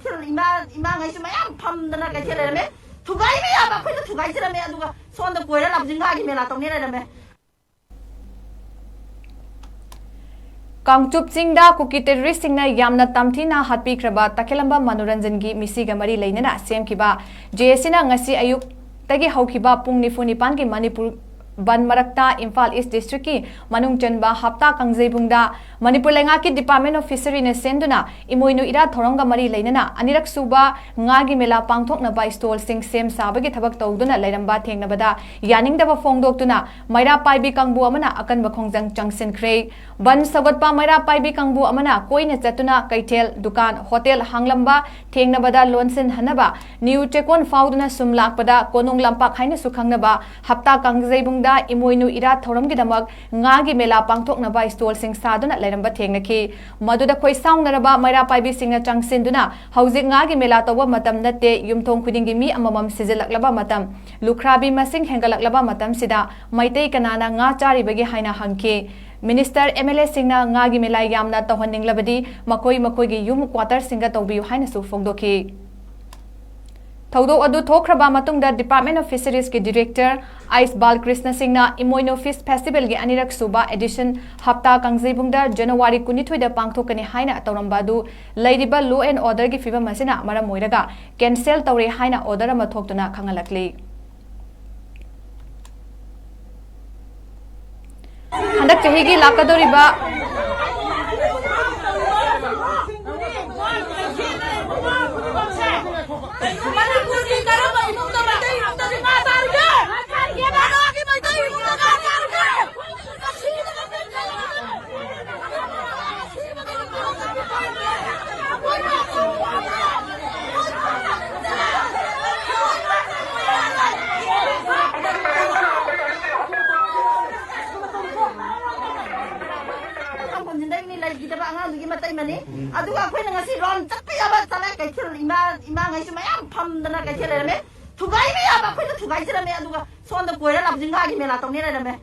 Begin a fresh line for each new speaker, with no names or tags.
ꯀꯩꯊꯦꯜ ꯏꯃꯥꯉꯩꯁꯨ ꯃꯌꯥꯝ ꯐꯝꯗꯅ ꯀꯩꯊꯦꯜ ꯂꯩꯔꯝꯃꯦ ꯊꯨꯒꯥꯏꯕ ꯌꯥꯕ ꯑꯩꯈꯣꯏꯅ ꯊꯨꯒꯥꯏꯖꯔꯝꯃꯦ ꯑꯗꯨꯒ ꯁꯣꯝꯗ ꯀꯣꯏꯔ ꯂꯥꯞꯖꯤꯡꯒꯥꯒꯤ ꯃꯦꯂꯥ ꯇꯧꯅꯦ ꯂꯩꯔꯝꯃꯦ
ꯀꯥꯡꯆꯨꯞ ꯆꯤꯡꯗ ꯀꯨꯀꯤ ꯇꯦꯔꯣꯔꯤꯁꯁꯤꯡꯅ ꯌꯥꯝꯅ ꯇꯝꯊꯤꯅ ꯍꯥꯠꯄꯤꯈ꯭ꯔꯕ ꯇꯈꯦꯂꯝꯕ ꯃꯅꯣꯔꯟꯖꯟꯒꯤ ꯃꯤꯁꯤꯒ ꯃꯔꯤ ꯂꯩꯅꯅ ꯁꯦꯝꯈꯤꯕ ꯖꯦꯁꯤꯅ ꯉꯁꯤ ꯑꯌꯨꯛꯇꯒꯤ ꯍꯧꯈꯤꯕ ꯄꯨꯡ 94ꯒꯤ ꯃꯅꯤꯄꯨꯔ ꯕꯟ ꯃꯔꯛꯇ ꯏꯝꯐꯥꯜ ꯏꯁ ꯗꯤꯁꯇ꯭ꯔꯤꯛꯀꯤ ꯃꯅꯨꯡ ꯆꯟꯕ ꯍꯞꯇꯥ ꯀꯥꯡꯖꯩꯕꯨꯡꯗ ꯃꯅꯤꯄꯨꯔ ꯂꯩꯉꯥꯛꯀꯤ ꯗꯤꯄꯥꯔꯠꯃꯦꯟ ꯑꯣꯐ ꯐꯤꯁꯔꯤꯅ ꯁꯦꯟꯗꯨꯅ ꯏꯃꯣꯏꯅꯨ ꯏꯔꯥꯠ ꯊꯧꯔꯝꯒ ꯃꯔꯤ ꯂꯩꯅꯅ ꯑꯅꯤꯔꯛ ꯁꯨꯕ ꯉꯥꯒꯤ ꯃꯦꯂꯥ ꯄꯥꯡꯊꯣꯛꯅꯕ ꯁ꯭ꯇꯣꯜꯁꯤꯡ ꯁꯦꯝ ꯁꯥꯕꯒꯤ ꯊꯕꯛ ꯇꯧꯗꯨꯅ ꯂꯩꯔꯝꯕ ꯊꯦꯡꯅꯕꯗ ꯌꯥꯅꯤꯡꯗꯕ ꯐꯣꯡꯗꯣꯛꯇꯨꯅ ꯃꯩꯔꯥ ꯄꯥꯏꯕꯤ ꯀꯥꯡꯕꯨ ꯑꯃꯅ ꯑꯀꯟꯕ ꯈꯣꯡꯖꯪ ꯆꯪꯁꯤꯟꯈ꯭ꯔꯦ ꯕꯟ ꯁꯧꯒꯠꯄ ꯃꯩꯔꯥ ꯄꯥꯏꯕꯤ ꯀꯥꯡꯕꯨ ꯑꯃꯅ ꯀꯣꯏꯅ ꯆꯠꯇꯨꯅ ꯀꯩꯊꯦꯜ ꯗꯨꯀꯥꯟ ꯍꯣꯇꯦꯜ ꯍꯥꯡꯂꯝꯕ ꯊꯦꯡꯅꯕꯗ ꯂꯣꯟꯁꯤꯟꯍꯟꯅꯕ ꯅ꯭ꯌꯨ ꯆꯦꯀꯣꯟ ꯐꯥꯎꯗꯨꯅ ꯁꯨꯝ ꯂꯥꯛꯄꯗ ꯀꯣꯅꯨꯡ ꯂꯝꯄꯥꯛ ꯍꯥꯏꯅꯁꯨ ꯈꯪꯅꯕ ꯍꯞꯇꯥ ꯀꯥꯡꯖꯩꯕꯨꯡꯗ ꯏꯃꯣꯏꯅꯨ ꯏꯔꯥꯠ ꯊꯧꯔꯝꯒꯤꯗꯃꯛ ꯉꯥꯒꯤ ꯃꯦꯂꯥ ꯄꯥꯡꯊꯣꯛꯅꯕ ꯁ꯭ꯇꯣꯜꯁꯤꯡ ꯁꯥꯗꯨꯅ ꯂꯩꯔꯝꯕ ꯊꯦꯡꯅꯈꯤ ꯃꯗꯨꯗ ꯈꯣꯏꯁꯥꯎꯅꯔꯕ ꯃꯩꯔꯥ ꯄꯥꯏꯕꯤꯁꯤꯡꯅ ꯆꯪꯁꯤꯟꯗꯨꯅ ꯍꯧꯖꯤꯛ ꯉꯥꯒꯤ ꯃꯦꯂꯥ ꯇꯧꯕ ꯃꯇꯝ ꯅꯠꯇꯦ ꯌꯨꯝꯊꯣꯡ ꯈꯨꯗꯤꯡꯒꯤ ꯃꯤ ꯑꯃꯃꯝ ꯁꯤꯖꯤꯜꯂꯛꯂꯕ ꯃꯇꯝ ꯂꯨꯈ꯭ꯔꯥꯕꯤ ꯃꯁꯤꯡ ꯍꯦꯟꯒꯠꯂꯛꯂꯕ ꯃꯇꯝꯁꯤꯗ ꯃꯩꯇꯩ ꯀꯅꯥꯅ ꯉꯥ ꯆꯥꯔꯤꯕꯒꯦ ꯍꯥꯏꯅ ꯍꯪꯈꯤ ꯃꯤꯅꯤꯁꯇꯔ MLAꯁꯤꯡꯅ ꯉꯥꯒꯤ ꯃꯦꯂꯥ ꯌꯥꯝꯅ ꯇꯧꯍꯟꯅꯤꯡꯂꯕꯗꯤ ꯃꯈꯣꯏꯒꯤ ꯌꯨꯝ ꯀ꯭ꯋꯥꯇꯔꯁꯤꯡꯒ ꯇꯧꯕꯤꯌꯨ ꯍꯥꯏꯅꯁꯨ ꯐꯣꯡꯗꯣꯛꯈꯤ ꯊꯧꯗꯣꯛ ꯑꯗꯨ ꯊꯣꯛꯈ꯭ꯔꯕ ꯃꯇꯨꯡꯗ ꯗꯤꯄꯥꯔꯠꯃꯦꯟ ꯑꯣꯐ ꯐꯤꯁꯔꯤꯁꯀꯤ ꯗꯤꯔꯦꯛꯇꯔ ꯑꯥꯏꯁ ꯕꯥꯂꯀ꯭ꯔꯤꯁꯅ ꯁꯤꯡꯅ ꯏꯃꯣꯏꯅꯨ ꯐꯤꯁ ꯐꯦꯁꯇꯤꯚꯦꯜꯒꯤ ꯑꯅꯤꯔꯛ ꯁꯨꯕ एडिशन ꯍꯞꯇꯥ ꯀꯥꯡꯖꯩꯕꯨꯡꯗ ꯖꯅꯋꯥꯔꯤ 22ꯗ ꯄꯥꯡꯊꯣꯛꯀꯅꯤ ꯍꯥꯏꯅ ꯇꯧꯔꯝꯕ ꯑꯗꯨ ꯂꯩꯔꯤꯕ ꯂꯣ ꯑꯦꯟ ꯑꯣꯔꯗꯔꯒꯤ ꯐꯤꯚꯝ ꯑꯁꯤꯅ ꯃꯔꯝ ꯑꯣꯏꯔꯒ ꯀꯦꯟꯁꯦꯜ ꯇꯧꯔꯦ ꯍꯥꯏꯅ ꯑꯣꯔꯗꯔ ꯑꯃ ꯊꯣꯛꯇꯨꯅ ꯈꯪꯍꯜꯂꯛꯂꯤ ꯍꯟꯗꯛ ꯆꯍꯤꯒꯤ ꯂꯥꯛꯀꯗꯧꯔꯤꯕ
ꯑꯗꯨꯒ ꯑꯩꯈꯣꯏꯅ ꯉꯁꯤ ꯔꯣꯟ ꯆꯠꯄ ꯌꯥꯕ ꯆꯠꯂꯦ ꯀꯩꯊꯦꯜ ꯏꯃꯥꯉꯩꯁꯨ ꯃꯌꯥꯝ ꯐꯝꯗꯅ ꯀꯩꯊꯦꯜ ꯂꯩꯔꯝꯃꯦ ꯊꯨꯒꯥꯏꯕ ꯌꯥꯕ ꯑꯩꯈꯣꯏꯅ ꯊꯨꯒꯥꯏꯖꯔꯝꯃꯦ ꯑꯗꯨꯒ ꯁꯣꯝꯗ ꯀꯣꯏꯔ ꯂꯥꯞꯖꯤꯡꯒꯥꯒꯤ ꯃꯦꯂꯥ ꯇꯧꯅꯦ ꯂꯩꯔꯝꯃꯦ